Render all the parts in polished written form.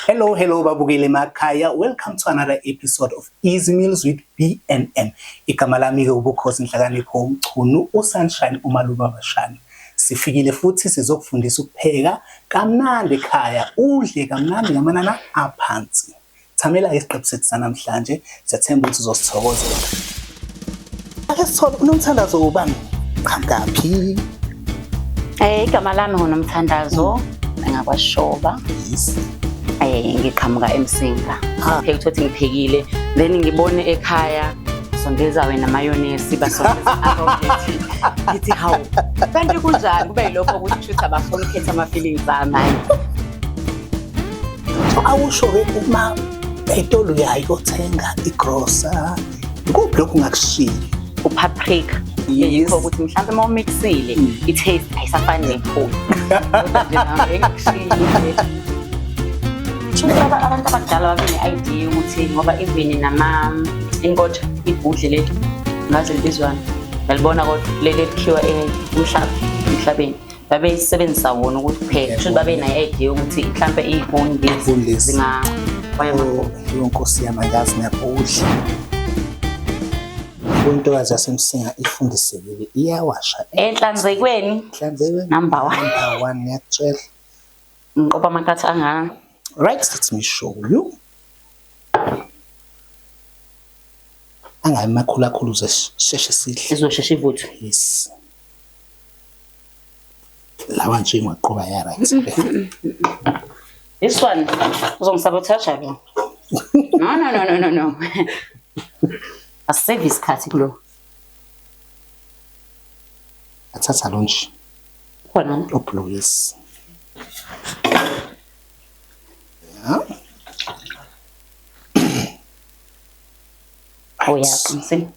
Hello, babukeli emakhaya. Welcome to another episode of Easy Meals with B&M. Igama lami-ke ubukhosi Nhlakanipho Umchunu, uSunshine Umalubabashane. Sifikile futhi sizokufundisa ukupheka kamnandi ekhaya. Udle kamnandi ngamanana aphansi. Thamela isiqephu sethu sanamhlanje. Siyathemba ukuthi uzosithokozela. Ake sithole unomthandazo ubani? Ngaphi? Igama lami nguNomthandazo ngakwashoba. Yes. Ngiqhamuka eMsinga. Phela ukuthi ngiphekile then ngibone ekhaya sondeza wena mayonnaise basondeza arrowhead. Ngithi hawu. Kanti kunjani kube yilokho ukuthi futhi abafuna ukhetha ama feelings ami. Awusho-ke uma etolo yayo othenga igrosa kuphi lokhu ngakushili? Upaprika. Yikho ukuthi mhlawumbe uma umixile i-taste ayisafani nephupho. Kodwa nje nami ngikushilo. Abantu abadala babe ne-idea ukuthi ngoba even inkotsha ibhudle leli ngaze libizwana ngalibona kodwa leli likhiwa emhlabeni babeyisebenzisa wona ukuthi kupheka kusho babe ne-idea ukuthi mhlambe iy'bhuni lezi zingakwaya yonkosi yami angazi ngiyabudla. Intokazi yaseMsinga ifundisekile iyawasha enhlanzekweni number 1 ngiyakutshela ngiqopha amakhathi angaka. Right, let me show you. Angayi makhulu sheshe sidle. Izosheshe ivuthwe. Yes. Lawa nje ngwaqoba ya right. This one uzongisabotage lo. No. A service khathi kulo. Athatha lo nje. Khona uplo yes. Oh yeah, see.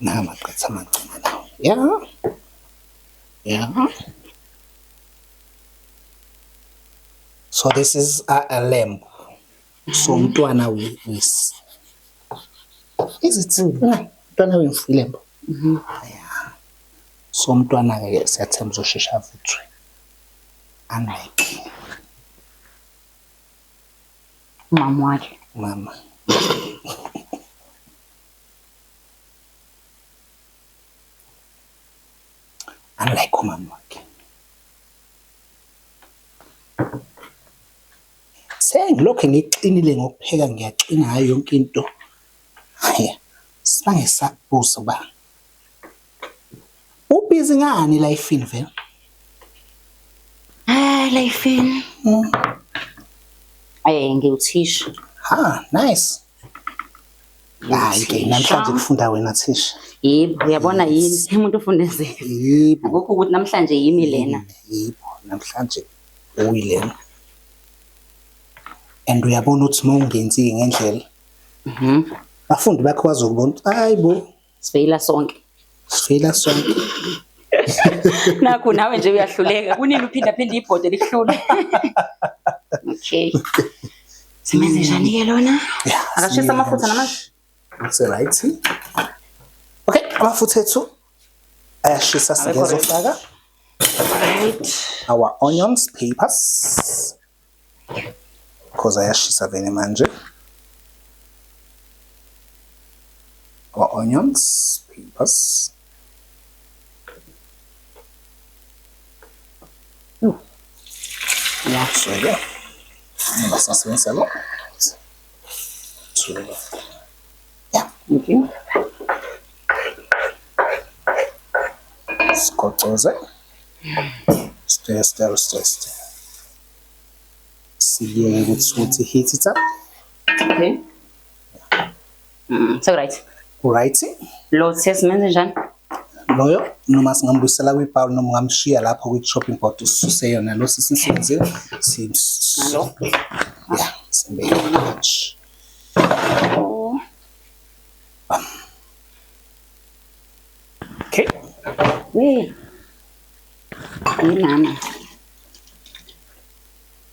Now I've got some now. Yeah. So this is a lamb. So mntwana with. Is it? Mntwana with lamb. Yeah. So mntwana ke siyathemba uzoshesha vuthwe. Unlike Mama. Unlike umama wakhe. Sengilokho ngiqinile ngokupheka ngiyaqina ngayo yonke into. Haya, sibange sakubuza ba. Ubhizi ngani lifeini vele? Lifeini. Ngiwuthisha. Nice. Hayi namhlanje kufunda wena thisha. Yebo, uyabona yini umuntu ufundezile. Yebo. Akukho ukuthi namhlanje yimi lena. Yebo, namhlanje uyilena. And uyabona ukuthi mawungenzi ngendlela. Bafundi bakho bazokubona, hayibo, sifeyila sonke. Nakho nawe nje uyahluleka. Kunini uphinda ibhodi lihlule. Okay. Simenze njani ke lona? Akashisa amafutha namanje. That's right. Okay, amafutha ethu ayashisa sizofaka. Right. Our onions, peppers. Because ayashisa vele manje. Our onions, peppers. Yeah. So yeah. Basasebenzisa lo. Yeah. Okay. Skotoze. Stir. See ukuthi heat it up. Okay. So right. Right. Lo sesimenze njani? Loyo noma singambuyisela kwiBowl noma ngamshiya lapho kwi-chopping board ususe yona lo sisenzile nalo. Yeah, simbe much. Okay. Nana.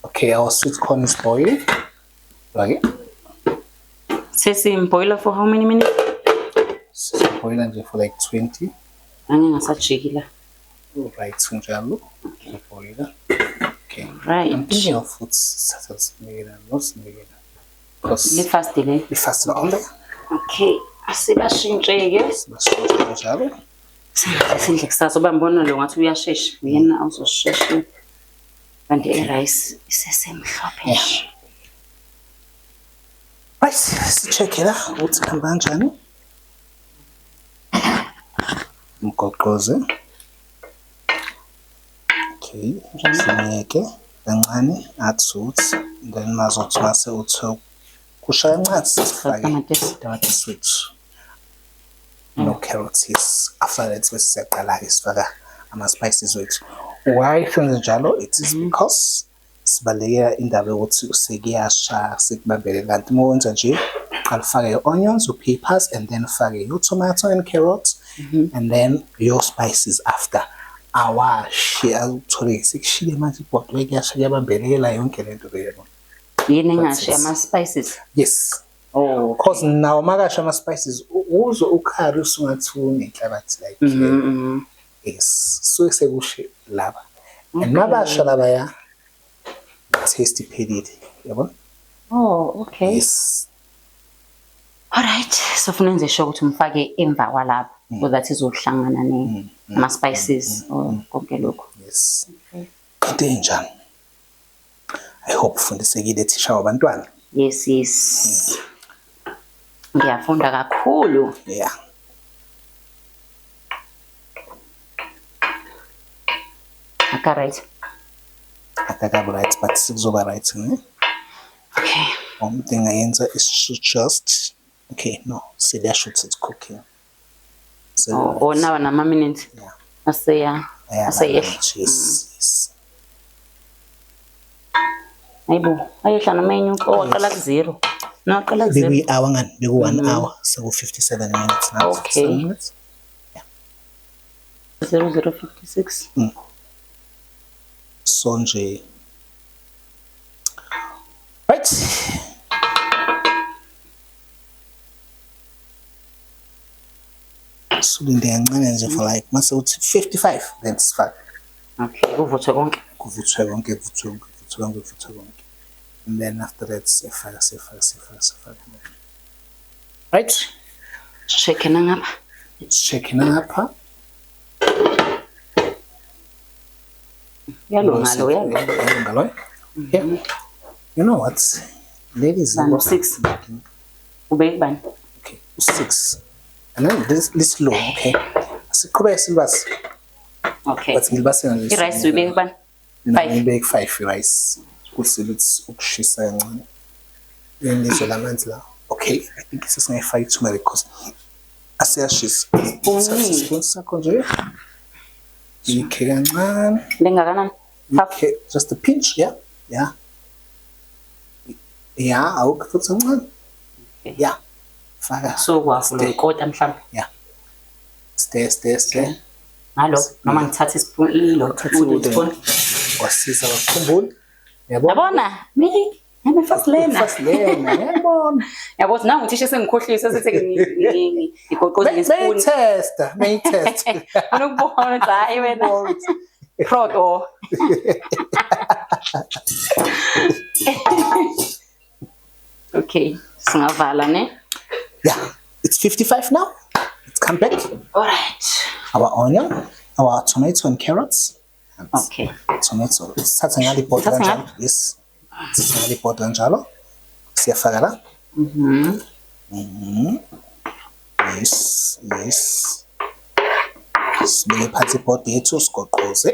Okay, our sweet corn is boiling. Right. Boiler for how many minutes? Boiling for like 20. Angingasajikila. Right, sunjalo. Boiler. Okay. Right. I'm thinking of food sibekela no sibekela. Le fast le. Fast on there. Okay. Asibashintsheke. Sibashintshe kanjalo. Sindle kusasa uba mbona lo ngathi uyashesha. Uyena awuzoshesha. Kanti rice isesemhlophe nje. Right, si-check-e la ukuthi kuhamba kanjani. Umgoqoze. Okay, sineke kancane athi then mazothi mase uthi kushaya kancane sifake tamatisi wethu no carrots. After that bese siyaqala-ke sifaka ama-spices wethu. Why senze njalo? It is because sibalekela indaba yokuthi sekuyasha sekubambele, kanti uma wenza nje uqala ufake your-onions, your-peppers, and then ufake your-tomato and carrots, and then your spices after. Awashi awuthole sekushile manje ibhodwe kuyasha kuyabambelekela yonke lento leyo. Yini engasho ama-spices? Yes. Oh, because nawo makasha ama-spices uzwe ukhari usungathi unenhlabathi like yes, so sekushe laba. And mabasha labaya tasty pellet, yabo? Oh, okay. Yes. Alright, so funa nje sho ukuthi umfake emva kwalapha so that izohlangana nama spices konke lokho. Yes. Into enjani? I hope ufundisekile thisha wabantwana. Yes. Ngiyafunda kakhulu. Yeah. Right. Akakabu right, but sikuzoba right, ne? Okay. One thing I answer is just okay. No, see that should it's cooking. So now nama minutes. Yeah. I say yes. Ayibo, ayehla nomenu owaqala ku0. No, qala ku0. Maybe hour ngani? Maybe 1 hour. So 57 minutes now. Okay. 57 minutes. Yeah. 0056. So nje. Right. So linde kancane nje for like mase uthi 55 then sifake. Okay, kuvuthwe konke. Kuvuthwe konke. And then after that sifaka. Right? Checking ngapha. Checking ngapha. Yalunga lo. Yeah. You know what? Ladies, Bano 6. Ubeki bani? Okay, 6. And then this low, okay. Siqhubeke silibasi. Okay. But ngilibase ngale. I-rice uyibeki bani? 5. Ngibeki 5 rice. Kusibithi ukushisa kancane. Yenizwe lamanzi la. Okay, I think sesingayifaki turmeric because asiyashisa. Spoon sakho nje. Ikhe kancane. Lengakanani? Okay, just a pinch, yeah. Yeah, awukho kancane. Yeah. Faka. So kwafula ikota mhlawumbe. Yeah. Stay. Halo, noma ngithatha ispoon ilo, spoon. Wasisa wakhumbula. Yabona? Yabona? Yami first learner. Yabona. Yabo nangu uthisha sengikhohlisa sethi igoqoza ngespoon. May test. Unokubona hayi wena. Proto. Okay, singavala ne? Yeah, it's 55 now. Let's come back. All right. Our onion, our tomato and carrots. Okay. Tomato. Sithatha ngale pot kanjalo. Yes. Sithatha ngale pot kanjalo. Siyafaka la. Yes. Sibeke phansi pot yethu sigoqoze.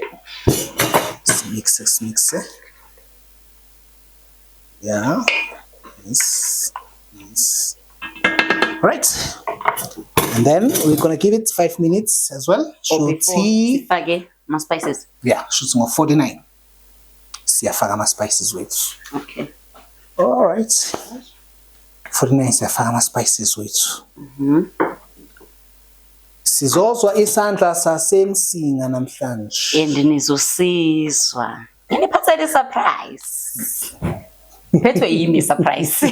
Simixe. Yeah. Yes. Right. And then we're gonna give it 5 minutes as well. Sifake my spices. Yeah, shooting of 49. Siyafaka my spices wethu. Okay. All right. 49 siyafaka my spices wethu. Sizozwa isandla sasemsinga namhlanje. And nizosizwa. Niphatha le surprise. Phethwe yimi surprise.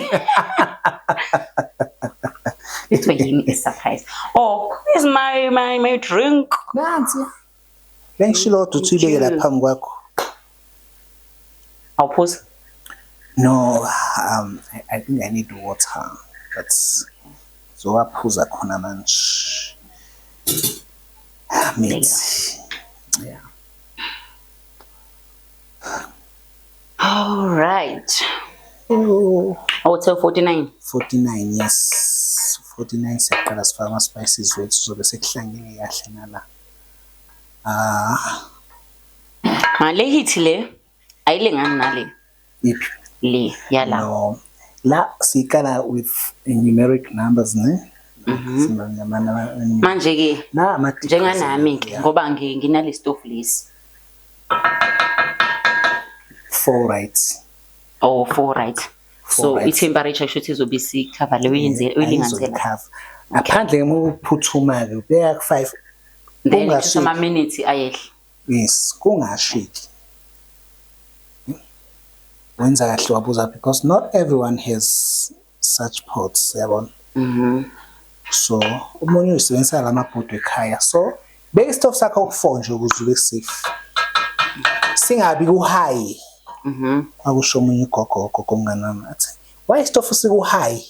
Phethwe yimi surprise. Oh, where's my drink? Nansi. Lengishilo uthi uyibeke la phambi kwakho. Awuphuza? No, I think I need water. But zowaphuza khona manje. Meat. Yeah. All right. Oh. Awuthe 49. 49, yes. 49 siyaqala sifaka ama-spices wethu sobe sekuhlangene kahle nala. Le hit le ayilingani nale. Yiphi? Le yala. No. La sikala with numeric numbers ne. Manje ke La njenganami ke ngoba nginale stove lesi. 4 right. Oh, 4 right. So right. I-temperature shothi izobe isikhava leyo uyilinganisela. Ngaphandle ke ukuphuthuma ke ubeka ku5. Then ama minutes ayehle. Yes, kungashiki. Wenza kahle wabuza because not everyone has such pots, yabona. So umunye usebenzisa lamabhodwe ekhaya. So base stove sakho ku4 nje ukuze ube safe. Singabi ku high. Akusho umunye gogo mnganami athi, "Why stove siku high?"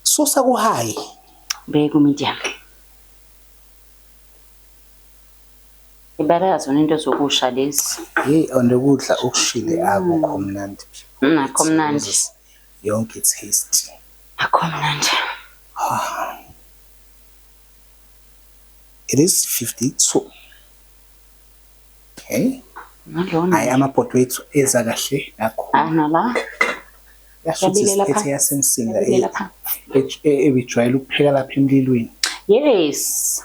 Susa ku high. Beka medium. Ibarazo into zokusha lezi. Ondekudla okushile akukho mnandi. Akho mnandi. Yonke taste. Akho mnandi. It is 52. Okay. Ngalona. Hayi amabhodwe wethu eza kahle kakhulu. Nala. Yashuthi isikhethe yasemsinga ebijwayele ukupheka lapha emlilweni. Yes.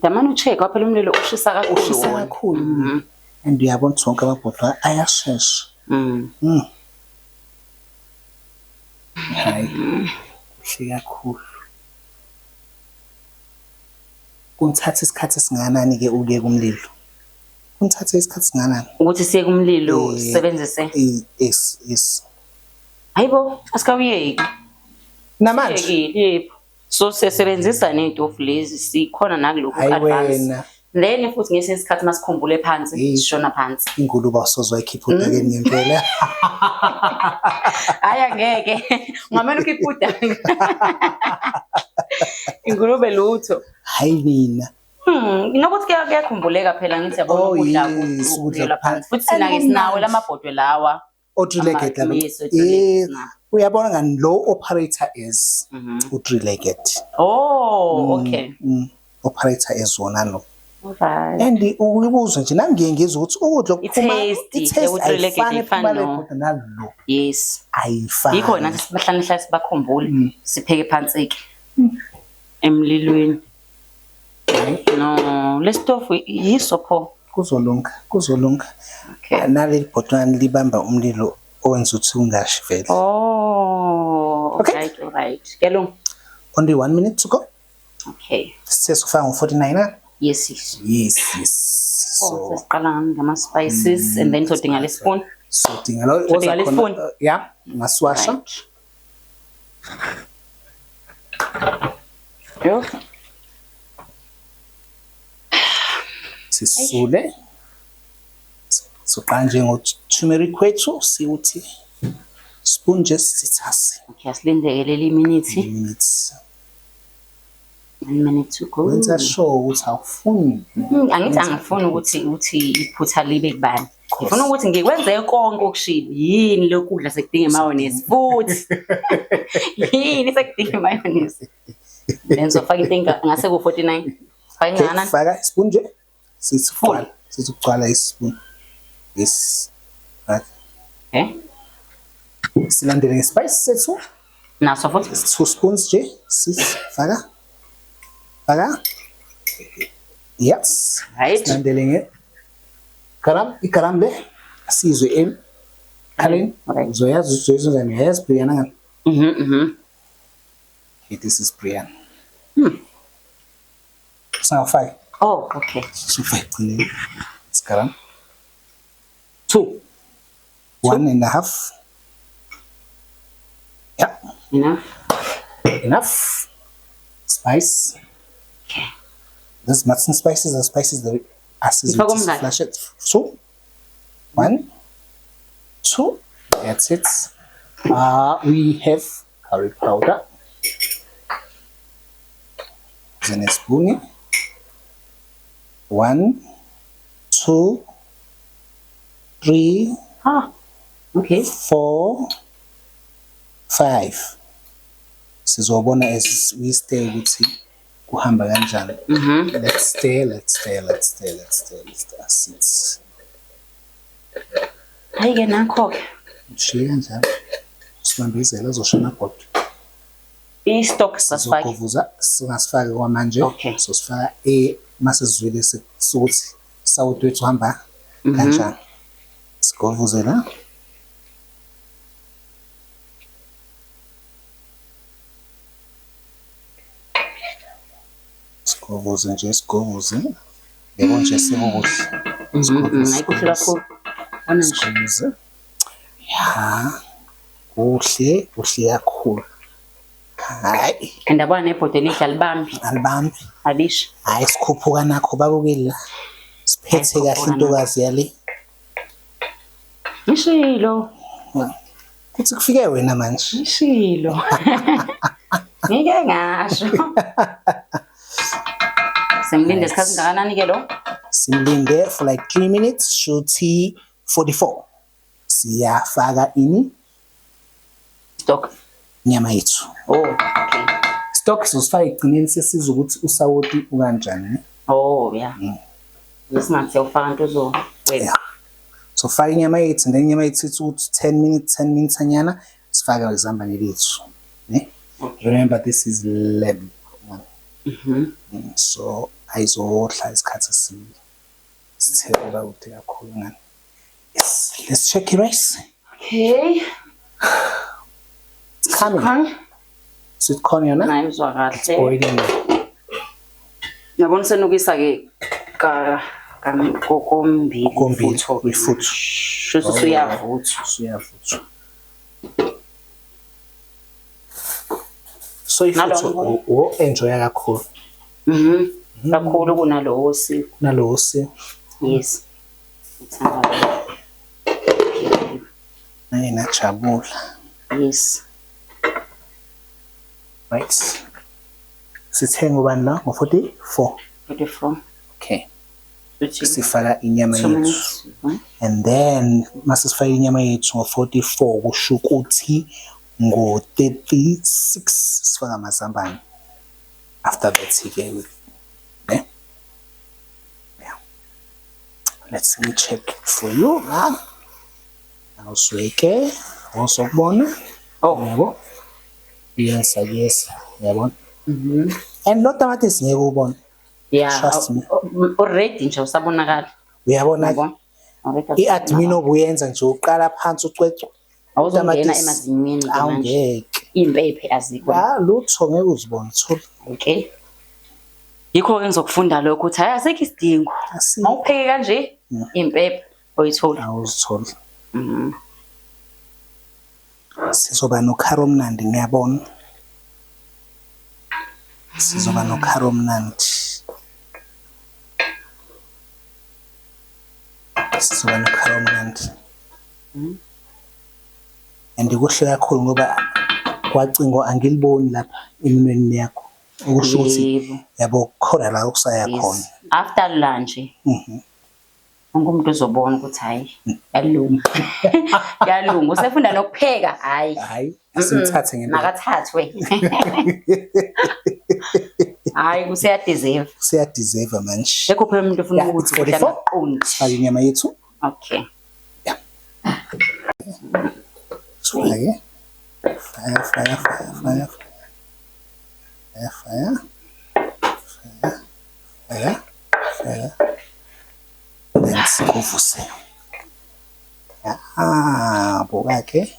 Damani ucheck phela umlilo ushisa kakhulu. Ushisa kakhulu. And uyabona zonke amabhodwe ayashesha. Hayi. Kuhle kakhulu. Kunthatha isikhathi singanani ke uke kumlilo? Kunthatha isikhathi singanani? Ukuthi siye kumlilo sisebenzise. Yes. Hayibo, asikawuyeki. Namanje. Yebo. So sisebenzisa nezitofu lezi sikhona nakulokho advance. Then futhi ngesinye isikhathi masikhumbule phansi sishona phansi. Ingulube awusozwa ikhipha udake ngempela. Hayi angeke. Ngamela ukhipha udake. Ingulube lutho. Hayi mina. Nokuthi kuyakhumbuleka phela ngithi yabona ukudla phansi. Futhi sina ke sinawo lamabhodwe lawa. O3-legged laba. Uyabona ngani low operator is u3-legged. Oh, okay. Operator is wona no. Alright. And uyibuza nje nami ngiyengizwa ukuthi ukudla okuphuma i-taste ifana nalo. Yes. Ayifani. Yikho nathi sibahlala sibakhumbule sipheke phansi ke emlilweni. No, lesitofu yisopho. Kuzolunga. Okay. Naleli bhodwana libamba umlilo owenza ukuthi ungashi vele. Oh, okay. All right. Kelung. Only 1 minute to go. Okay. Sesifaka ngo49. Yes. So siqala ngama spices and then sodinga le spoon. Sodinga le spoon. Yeah, ngaswasha. Yo. Sisule. So kanje ngo-turmeric wethu siuthi spoon just sithasi. Okay, asilindekele minutes. 1 minute to go. Wenza sure ukuthi awufuni. Angithi angifuni ukuthi iphutha libe kubani. Ngifuna ukuthi ngikwenze konke okushilo. Yini lokudla sekudinga mayonnaise futhi. Yini sekudinga mayonnaise. Then sofaka into ngase ku49. Faka ngana. Faka ispoon nje. Sizigcwala ispoon. Yes. Right. Okay. Silandele ngespice sethu. Naso futhi 2 spoons nje. Sifaka. Yes. Right. Silandele nge ikaram le sizwe Karen. Uzoyazi uzozizana yes Brianna ngani? Okay, this is Brianna. Singafaki. Oh, okay. Sifake Karam. 2. 1.5. Yeah. Enough. Spice. Okay. These Matson spices are spices that flash it. So 1, 2. That's it. We have curry powder. Then a spoon. 1, 2, 3, Okay. 4, 5. Sizobona as we stay ukuthi kuhamba kanjani. Let's stay. Sit. Hayi ke nakho ke. Ushiye kanjalo. Sibambizela uzoshona kodwa. I-stock sasifake. Sizokuvuza singasifaki kwamanje. Okay. So sifaka mase sizwile sokuthi sawuthi wethu uhamba kanjani. Sigovuzela. Sigovuze. Yebo nje sikukuhle. Ayikuhle kakhulu. Sigovuze. Ya. Kuhle kakhulu. Hayi. Andabona nebhodwe lidla libambi. Alibambi. Alisha. Hayi sikhuphuka nakho babukela. Siphethe kahle intokazi yale. Ishilo. Kuthi kufike wena manje. Ishilo. Ngeke ngasho. Simlinde isikhathi ngakanani ke lo? Simlinde for like 3 minutes, shuthi 44. Siyafaka Stock. Nyama yethu. Oh, okay. Stock sizofaka egcineni sesiza ukuthi usawoti ukanjani. Oh, yeah. Lesingathi uyofaka into wena. Yeah. So faka inyama yethu and then inyama yethu ithi ukuthi 10 minutes anyana sifaka izambane lethu. Ne? Okay. Remember this is lamb. So ayizodla isikhathi sithela ukuthi kakhulu ngani. Yes, let's check the rice. Okay. It's coming. Sweet corn yona. Nayi uzwa kahle. Boiling. Yabona senukisa ke kokombili ifutho. Shuthi uyavuthwa. So ifutho enjoy kakhulu. Kakhulu kunalowo si. Yes. Ngithanda. Ngiyajabula. Yes. Right. Sithenga ubani la ngo 44. Okay. Sifaka inyama yethu. And then masifaka inyama yethu ngo 44 kusho ukuthi ngo 36 sifaka amazambane. After that again. Okay. Yeah. Let's me check for you. Awusweke osokubona. Yebo. Yes. Yabona. And not tamatisi ngeke ubone. Yeah. Trust me. Already nje usabonakala. Uyabona i-admin obuyenza nje uqala phansi ucwecwe. Awuzongena emazinyweni manje. Impephe azikho. Lutho ngeke uzibone thola. Okay. Yikho ke ngizokufunda lokho ukuthi hayi asekho isidingo. Mawupheke kanje impephe oyithola. Awuzithola. Sizoba nokharo omnandi ngiyabona. Sizoba nokharo omnandi. And kuhle kakhulu ngoba kwacingo angiliboni lapha eminweni yakho. Ukusho ukuthi yabo khona la okusaya khona. After lunch. Wonke umuntu uzobona ukuthi hayi yalunga. Yalunga usefunda nokupheka hayi. Asimthathe ngempela. Makathathwe. Hayi kuseyadeserve. Seyadeserve manje. Ekho phela umuntu ufuna ukuthi kudla maqondi. Faka inyama yethu. Okay. Yeah. Fire. Then sikuvuse. Buka ke.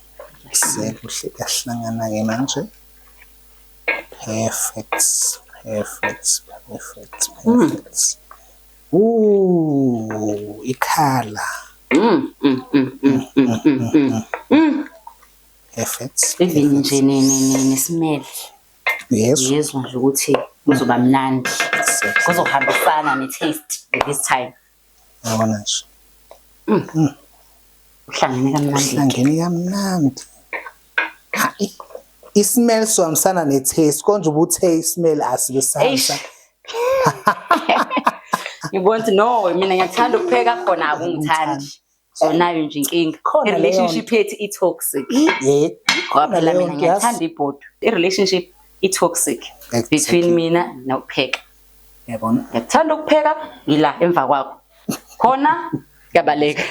Sekuhle kahlangana ke manje. Perfect. Ikhala. Perfect. Even nje ne-smell. Yes. Yezwa nje ukuthi kuzoba mnandi. Kuzohambisana ne-taste this time. Yabona nje. Uhlangene kamnandi. Hlangene kamnandi. Hayi. I-smell sohambisana ne-taste. Konje ubuthe i-smell asibe sahambisa. Ngibona ukuthi no, mina ngiyathanda ukupheka khona akungithandi. So nayo nje inkinga. I-relationship yethu i-toxic. Yebo. Ngoba phela mina ngiyathanda ibhodo. I-relationship i-toxic between mina nokupheka. Yabona. Ngiyathanda ukupheka ngila emva kwakho. Khona kuyabaleka.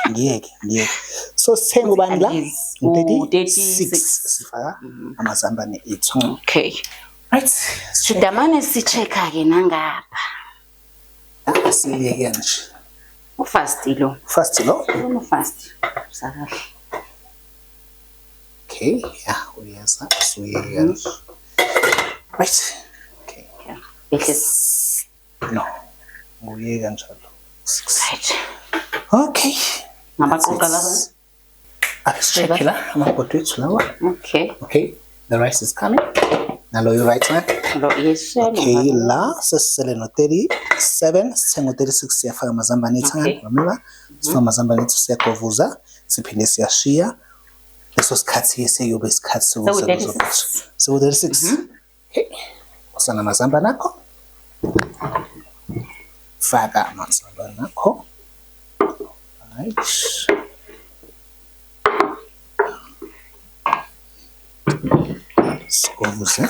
Ngiyeke. So sithenga ubani la? 36. Sifaka amazambane ethu. Okay. Right. Sidamane si-check-a ke nangapha. Asiyeke nje. Ufast lo. Fast lo? Ufast. Sakahle. Okay, yeah, uyeza. Suyeke nje. Right. Okay. Yes. No. Uyeka njalo. Right. Okay. Ngabaqoqa lapha. Let's check la amabhodwe ethu lawa. Okay. The rice is coming. Nalo you right now? Lo yes. Okay, la sesele no 37, sithenga 36 siyafaka amazambane ethu ngamla. Sifaka amazambane ethu siyagovuza, siphinde siyashiya. Leso sikhathi seyobe isikhathi sokusebenza. So 36. Okay. Usana amazambane akho. Faka amazambane akho. Right. Sikovuze.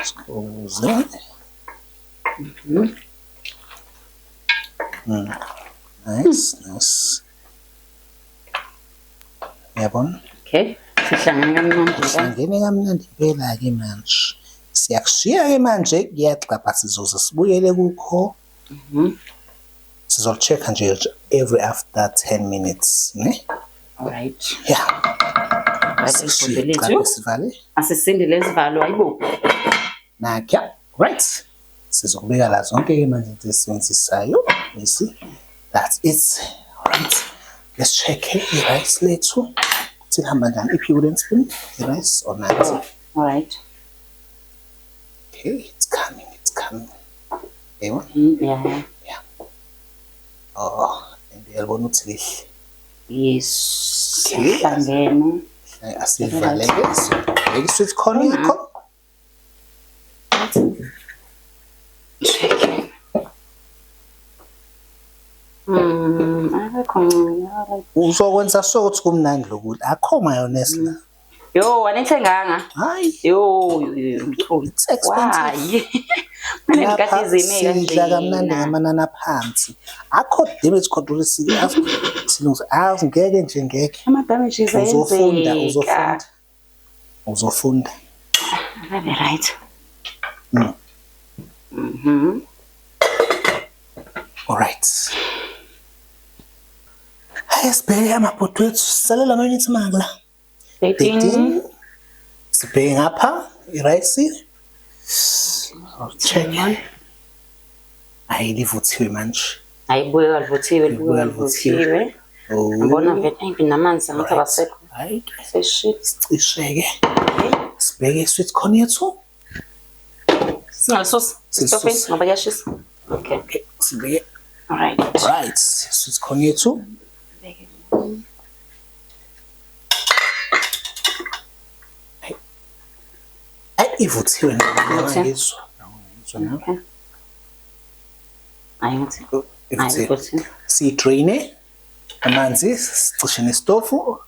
Sikovuze. Nice. Yabona? Okay. Sihlangene kamnandi. Sihlangene kamnandi impela ke manje. Siyakushiya ke manje kuyaxapha sizoze sibuyele kukho. Sizol-check nje every after 10 minutes, ne? Alright. Yeah. Sivale. Asisinde lesivalo ayibo. Nakya. Right. Sizokubeka la zonke ke manje esisebenzisayo. You see? That's it. Right. Let's check i-rice lethu. Sihamba njani if you wooden spoon? I-rice or not? Alright. Okay, it's coming. Yebo? Yeah. Oh, and uyalibona ukuthi lihle. Yes. Sihlangene. Asivaleke. Sibeke i-sweet corn yakho. Uzokwenza so ukuthi kumnandi lokudla. Akho mayonnaise la. Yo, wanethenganga. Hayi. Yo, mtholi. It's expensive. Manje ngikathi izime kanje. Sidla kamnandi ngamanani aphansi. Akho damage control silungu. Ngeke nje ngeke. Ama damages ayenzeka. Uzofunda. Very right. All right. Sibheke amabhodwe ethu sisalela amanyitsi mangla. 13. Sibheke ngapha i-rice. Check. Ayilivuthiwe manje. Ayibuye kalivuthiwe. Ngibona vele namanzi ngathi abasekho. Hayi. Seshike. Sibheke i-sweet corn yethu. Singasosi. Stophe ngoba kuyashisa. Okay. Sibheke. Right. Sweet corn yethu. Ivuthiwe ngizwa. Ayivuthi. Sidraine amanzi sicishe nesitofu.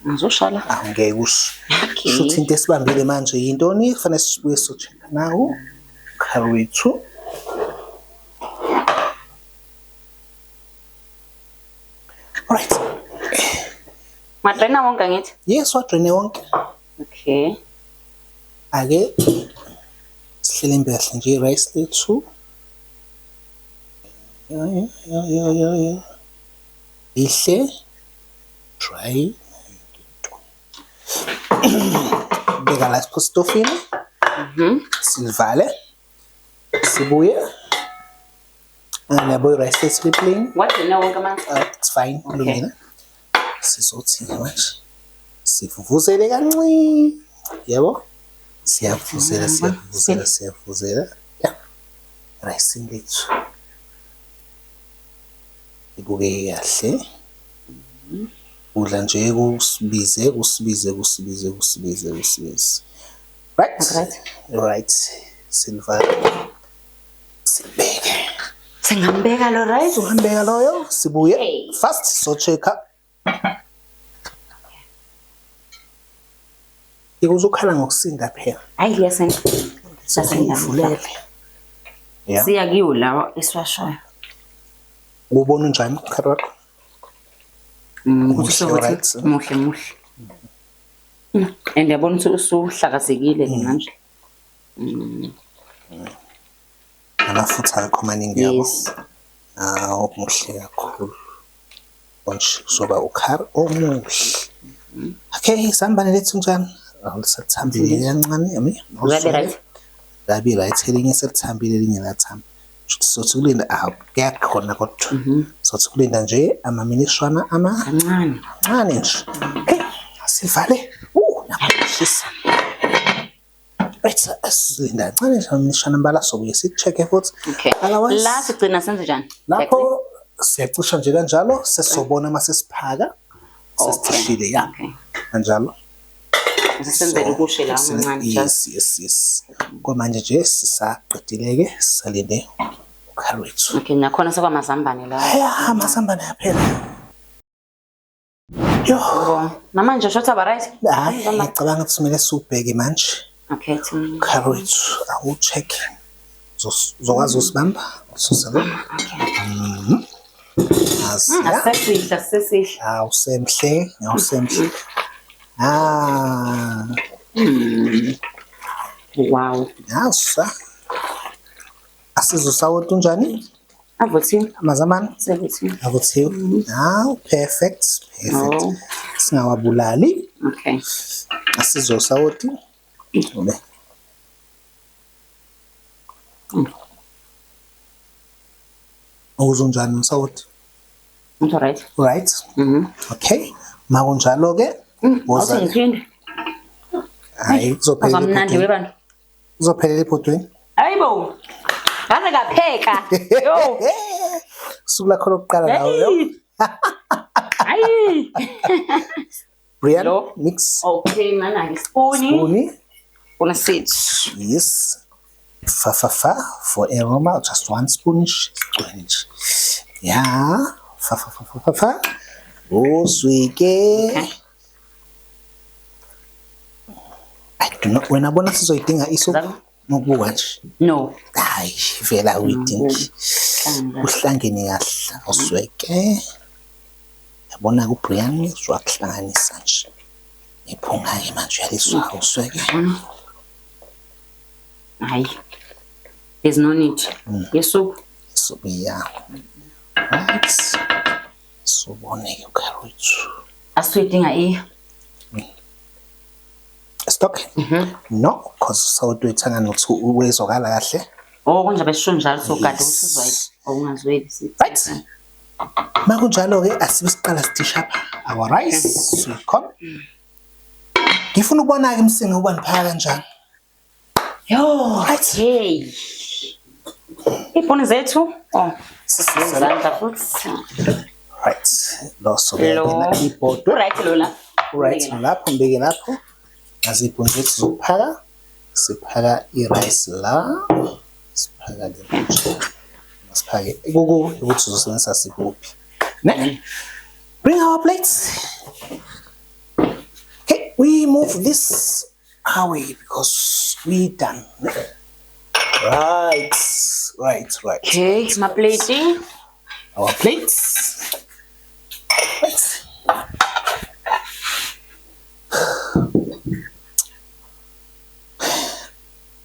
Ngizoshala. Angeke usho. Shuthi into esibambile manje yintoni kufanele sibuye so-check nawo. Curry wethu. Alright. Madraina wonke ngithi? Yes, wadraine wonke. Okay. Ake sihlele imbehle nje rice lethu. Yeah. Ihle dry. Beka la stofini. Silvale. Sibuye. Yabo rice lethu plain. What do you know wonke manje? It's fine. Kulungile. Sizothi manje. Sivuvuzele kancane. Yabo? Siyavuzela. Yeah. rice lethu ibukeke kahle. Udla nje kusibize. Right. Silva. Sibeke. Singambeka lo rice. Uhambeka loyo. Sibuye. First so checker. Ikuzokhala ngokusinda phela. Hayi liyasenga. Sasengivulele. Yeah. Siya kiwo lawa esiwashoyo. Ubona njani carrot? Muhle. And yabona ukuthi usuhlakazekile ke manje. Amafutha akho maningi yabo. Umuhle kakhulu. Konje soba ukhari omuhle. Okay, sambane lethu njani? Awusathambile kancane yami. Ngabe right elinye selithambile elinye lathamba. Sothi kulinda kuyakhona kodwa. Sothi kulinda nje amaminishwana kancane nje. Okay, sivale. Nakushisa. Right, asilinda kancane nje amaminishwana mbala sobuye sicheck futhi. Okay. La sigcina senze njani? Lapho siyacisha nje kanjalo sesobona mase siphaka. Sesithishile ya. Kanjalo. Sisenzele ukushe la kancane. Yes. Kwamanje nje sisaqedileke salinde carrot. Okay, nakhona sekwamazambane la. Amazambane yaphela. Yo, namanje shotha ba right? Ngicabanga ukuthi kumele siubheke manje. Okay, carrot awucheck. Zokwazi usibamba usuzela. Asesihle. Awusemhle. Wow. Yasa. Asizosawuthi njani? Avuthiwe. Amazambane? Avuthiwe. Perfect. Singawabulali. Okay. Asizosawuthi. Ube. Uzunjani umsawuthi? All right. Right. Okay. Makunjalo ke. Awuthini. Hayi kuzophelela. Azamnandi webani. Kuzophelela epotweni. Hayibo. Ngaze ngapheka. Yo. Sula khona ukuqala nawe yo. Hayi. Brian mix. Okay, mana spoon. Una sit. Yes. Fa for aroma, just 1 spoon. Yeah. Fa. Uswike. Okay. I do not when abona sizoyidinga iso ngokubuka nje. No. Hayi vela uyidingi. Uhlangene kahle usweke. Yabona ku Brian uzwahlanganisa nje. Iphunga ke manje yaliswa usweke. Hayi. There's no need. Yesu. So yeah. Right. So boneke carrot. Asuyidinga stock? No, because sawudwethanga nokuthi uwezokala kahle. Konje besho njalo so kade usizwa ungazweli sithi. Right. Makunjalo ke asibe siqala sithisha our rice sweet corn. Ngifuna ukubona ke msinga uba niphaka kanjani. Yo, right. Hey. Iponi zethu? Sizandla futhi. Right. Loso bena ipoto. Right Lola. Right lapho mbeke lapho. Azipho nje sizophaka. Siphaka i-rice la. Siphaka le. Siphake ukuthi uzosebenzisa siphi. Ne? Bring our plates. Okay, we move this away because we done. Right. Okay, my plate. Our plates. Right.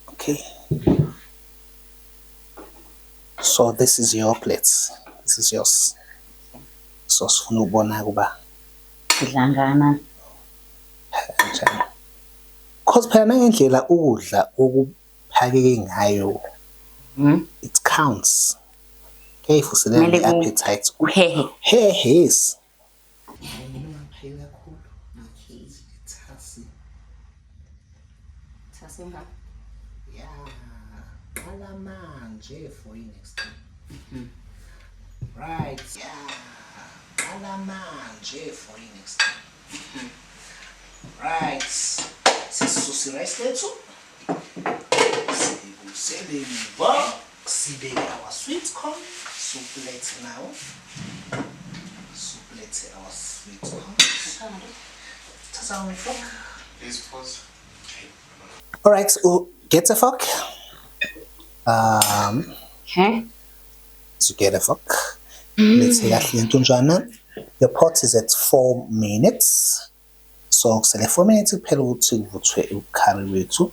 Okay. So this is your plates. This is yours. So sifuna ubona kuba Idlangana. kanjani. Cause phela nangendlela ukudla okuphakeke ngayo. It counts. Okay, fusilela appetite. Uhehe. Yes. Yeah. Alamanje. nje for next time. Right. Yeah. Qala manje for next time. Right. Sisusi rice lethu. Sibusele mva. Sibeke our sweet corn. Soup let's now. Soup let's our sweet corn. Tasa fork. Please pause. All right, so get a fork. Okay. So get a fork. Let's say that the pot is at 4 minutes. So select 4 minutes kuphela ukuthi kuvuthwe ukhari wethu.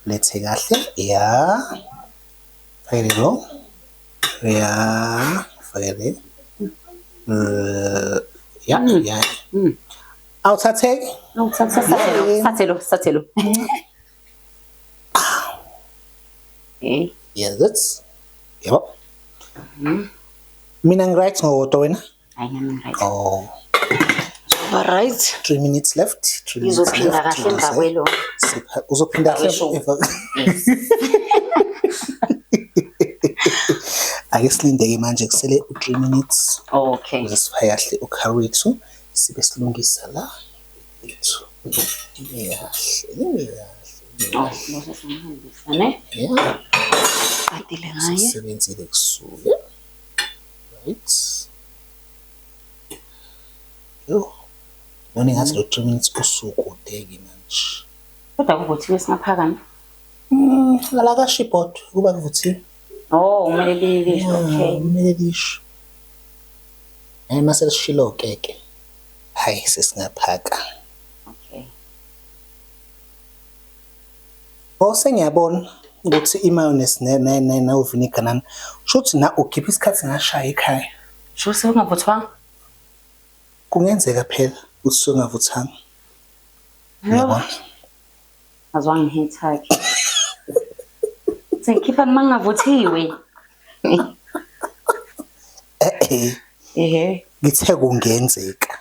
Lethe kahle. Yeah. Fake lo. Yeah. Fake. Yeah. Awuthathe. Sathelo. Okay. Yeah, that's. Yep. Mina ngiright ngowodwa wena. I'm right. Oh. All right. 3 minutes left. 3 minutes left. Izophinda kahle emva kwelo. Uzophinda kahle. Ake silinde-ke manje kusele 3 minutes. Okay. Uzosifaka kahle ukhari wethu sibe silungisa la. Yeah. Yeah. Adile ngaye. Sisebenzile kusuke. Right. Yo. None ngathi lo 3 minutes usukudeke manje. Kodwa kuvuthiwe singaphakani? Ngala ka shipot kuba kuvuthiwe. Oh, umele lisho. Okay. Kumele lisho. Mase lishilo keke. Hayi sesingaphaka. Okay. Sengiyabona ukuthi i-mayonnaise na vinegar nani. Shothi na ukhipha isikhathi ngashaya ekhaya. Sho sekungavuthwanga? Kungenzeka phela ukuthi sengavuthanga. Yebo. Azwange ngithake. Sengikhipha mangavuthiwe. Ngithe kungenzeka.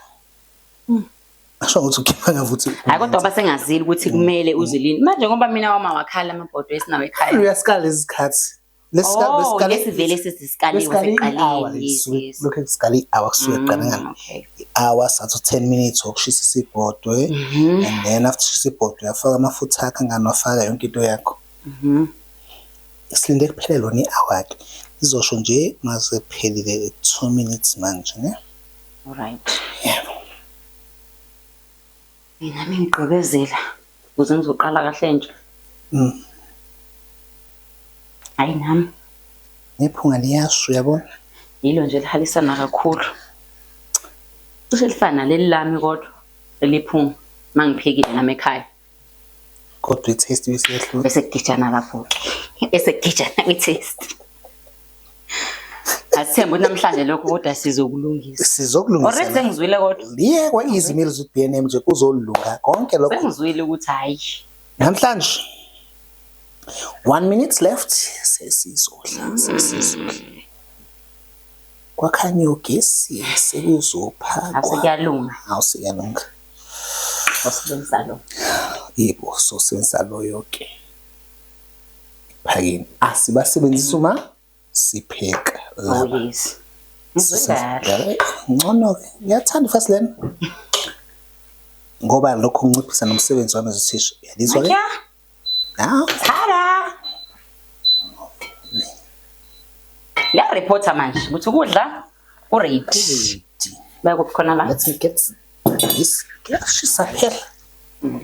Asho ukuthi ukhipha ngavuthi. Hayi kodwa basengazili ukuthi kumele uzilini. Manje ngoba mina wama wakhala amabhodo esinawo ekhaya. Uyasikala lesikhathi. Lesikala lesivele sesisikaliwe seqaleni. Lokho kusikala i-hour kusuke qala ngani. I-hour sathi 10 minutes okushisa isibhodo and then after shisa ibhodo uyafaka amafutha akho ngani wafaka yonke into yakho. Isilinde kuphela lona i-hour ke. Izosho nje mase kuphelile 2 minutes manje ne. All right. Yebo. Mina ngigqibezela ukuze ngizoqala kahle nje. Hayi nami. Nephunga liyasho uyabona? Yilo nje lihalisana kakhulu. Uselifana leli lami kodwa eliphunga mangiphekile nami ekhaya. Kodwa i-taste besiyahlula. Bese kudijana lapho. Esekudijana kwi-taste. Asithemba ukuthi namhlanje lokho kodwa sizokulungisa. Sizokulungisa. Already sengizwile kodwa. Yekwa Easy Meals with BNM nje kuzolunga konke lokho. Sengizwile ukuthi hayi. Namhlanje 1 minute left sesizodla. Kwakhanya ugesi sekuzophakwa. Asekuyalunga. Awusiyalunga. Osebenzisa lo. Yebo, so senza lo yonke. Phakini. Asibasebenzisa uma sipheka. Oh yes. Ngizwile. Ngcono ke. Ngiyathanda fast lena. Ngoba lokho unciphisa nomsebenzi wami ezithisha. Yalizwa ke? Tada. La reporter manje ukuthi ukudla uready. Bakukhona la. Let's get this. Yashisa phela.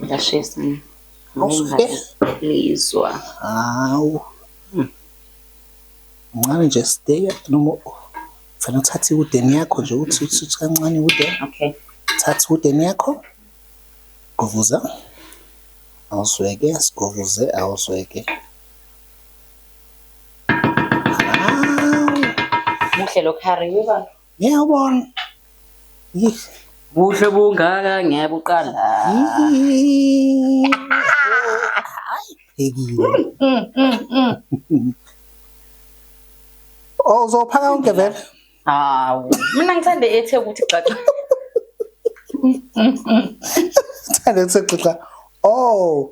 Yashisa. Awusuke. Lizwa. Awu. Ngani nje stay noma fanele uthathe udeni yakho nje uthi kancane udeni. Okay. Thatha udeni yakho. Govuza. Awuzweke, sikuvuze awuzweke. Muhle lo curry weba. Ngiyabona. Buhle bungaka ngiyabuqala. Hayi phekile. Uzophaka konke vele? Hawu, mina ngithanda ethe ukuthi xaxa. Thanda ukuthi xaxa. Oh,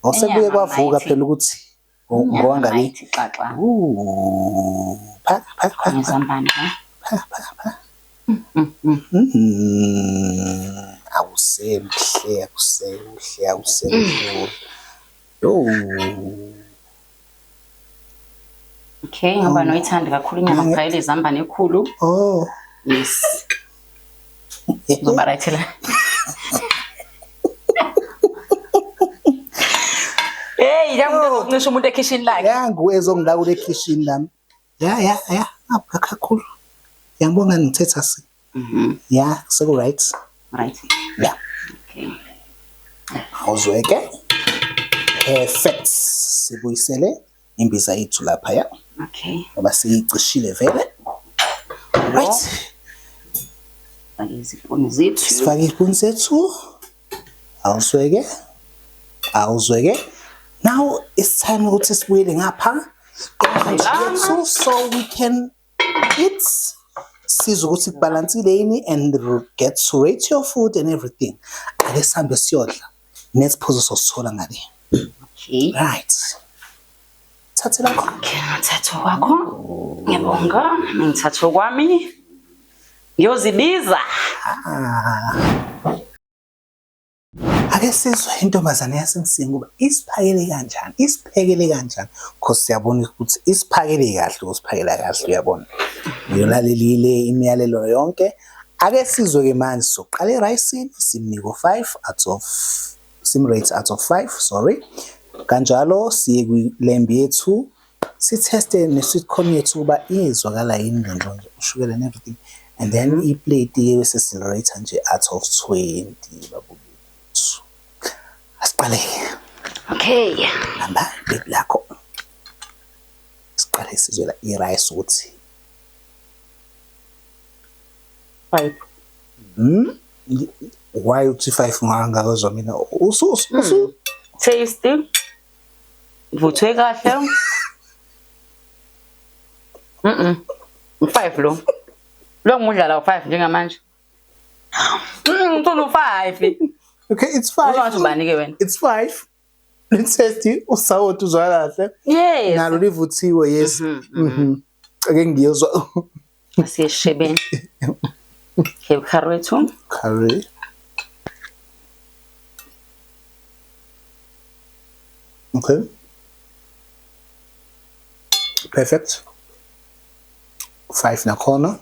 awusebuye kwavuka phela ukuthi Ngowangabi. Xaxa. Phaka. Ngizambane ha. Awusemhle. Yo. Okay, ngoba noyithanda kakhulu inyama kuphayela izambane ekhulu. Oh. Yes. Ngoba right la. Hey, yami ngisho umuntu ekitchen lakhe. Yangu ezongilawula ekitchen lami. Ya. Apha kakhulu. Yangibonga ngithetha si. Yeah, so right. Right. Yeah. Okay. Awuzweke. Perfect. Sibuyisele imbiza yethu lapha ya. Okay. Ngoba siyicishile vele. Right. Izipuni zethu. Sifake izipuni zethu. Awuzweke. Now it's time ukuthi sibuyele ngapha. So we can eat. Sizwe ukuthi kubalansile yini and get to rate your food and everything. Ake sihambe siyodla. Nesiphuzo sosithola ngale. Okay. Right. Thathe lakho. Okay, ngithatha kwakho. Ngiyabonga. Ngithatha kwami. Ngiyozibiza. Ake sizwe intombazane yasemsini kuba isiphakele kanjani because siyabona ukuthi isiphakele kahle usiphakela kahle uyabona uyolalelile imiyalelo yonke ake sizwe ke manje soqala erice simniko 5 simrate out of 5 sorry kanjalo siye kwilembi yethu sitheste nesweet corn yethu kuba izwakala yini nje ushukela and everything and then iplate ke bese silrate nje out of 20 babu. Asiqale. Okay. Hamba bit lakho. Siqale sizwela irice ukuthi. 5. Why uthi 5 ngangazwa mina? Usu. Tasty. Vuthwe kahle. 5 lo. Lo ngidlala u5 njengamanje. Ngithola u5. Okay, it's 5. Uzwathi ubani ke wena? It's 5. It's tasty. Usawoti uzwala kahle. Yes. Nalo livuthiwe yes. Ake ngiyozwa. Asiyeshebeni. Okay, carrot. Curry. Okay. Perfect. 5 nakhona.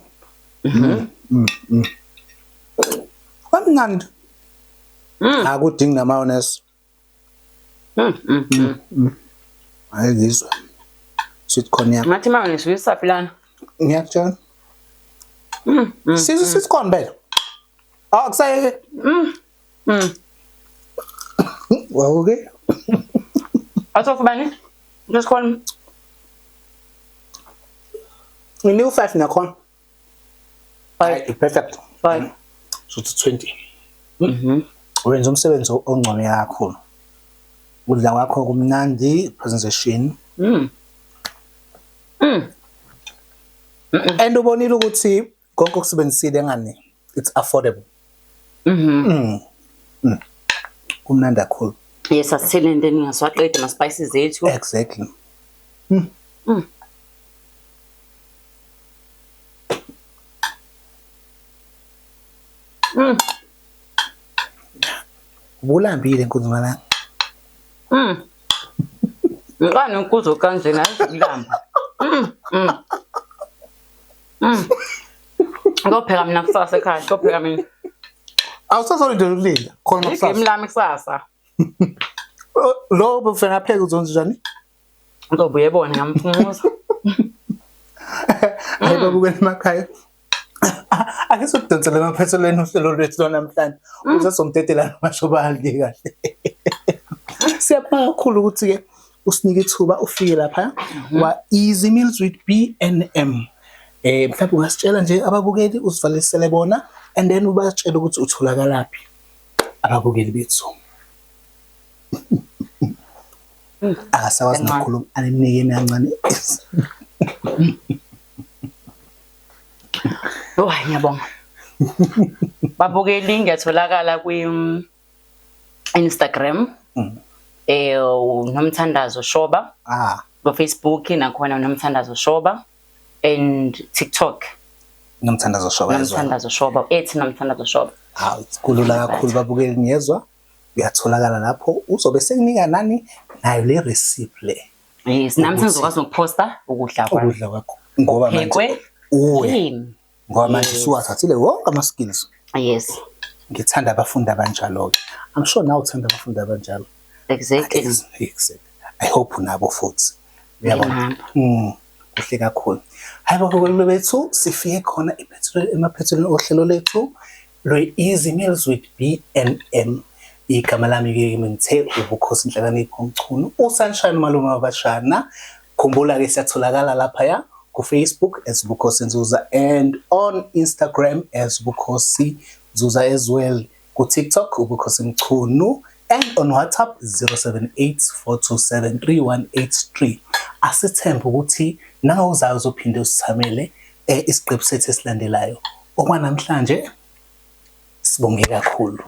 Kamnandi. Akudingi na mayonnaise. Ayizizwe. Sweet corn yakho. Ngathi mayonnaise uyisaphi lana? Ngiyakutshela. Sizwe sweet corn bela. Akusaye. Wow, okay. Asofu bani? Just call me. We knew 5 nakhona. 5. Perfect. 5. So to 20. Wenza umsebenzi ongcono kakhulu. Udla kwakho kumnandi presentation. And ubonile ukuthi konke okusebenzisile ngani it's affordable. Kumnandi kakhulu. Yes, asithele ndeni ngaswaqede ama spices zethu. Exactly. Ubulambile nkuzimana. Ngani ukuzo kanjena izilamba. Ngopheka mina kusasa ekhaya, ngopheka mina. Awusasolinde ukulinda khona kusasa. Igame lami kusasa. Lo bufena pheka uzonze njani? Ngizobuye bona ngamphumuza. Hayi babukela emakhaya. Ake sokudonsela amaphethelweni uhlelo lwethu namhlanje. Uzasomtetela namashobali kahle. Siyabonga kakhulu ukuthi ke usinike ithuba ufike lapha wa Easy Meals with B&M. Mhlawumbe ungasitshela nje ababukeli usivalisele bona and then ubatshela ukuthi utholakalaphi ababukeli bethu. Akasawazi nokukhuluma animnike emincane. Oh, ngiyabonga. Babukeli ngiyatholakala kwi Instagram. Nomthandazo Shoba. Facebook nakhona Nomthandazo Shoba, and TikTok Nomthandazo Shoba. Nomthandazo Shoba, ethi Nomthandazo Shoba. Kulula kakhulu babukeli niyezwa, uyatholakala lapho. Uzobe sekunika nani nayo le recipe le. Yes, nami sengizokwazi ukuphosta ukudla kwakho ngoba manje ngoba manje usuwathathile wonke ama skills. Yes, ngithanda abafundi abanjalo ke. I'm sure now uthanda abafundi abanjalo. Exactly. I hope unabo futhi. Uyabona. Kuhle kakhulu. Hayi bakho bethu sifike khona emaphethelweni ohlelo lethu lo Easy Meals with B&M. Igama lami ke ngithe ubukhosi inhlakanipho Mchunu uSunshine Malume Mabashana. Khumbula ke siyatholakala lapha ya ku Facebook as Bukhosi Nzuza and on Instagram as Bukhosi Nzuza as well. Ku TikTok ubukhosi Mchunu and on WhatsApp 0784273183. Asithembe ukuthi nawe uzayo uzophinde usithamele isiqephu sethu esilandelayo. Okwanamhlanje sibonge kakhulu.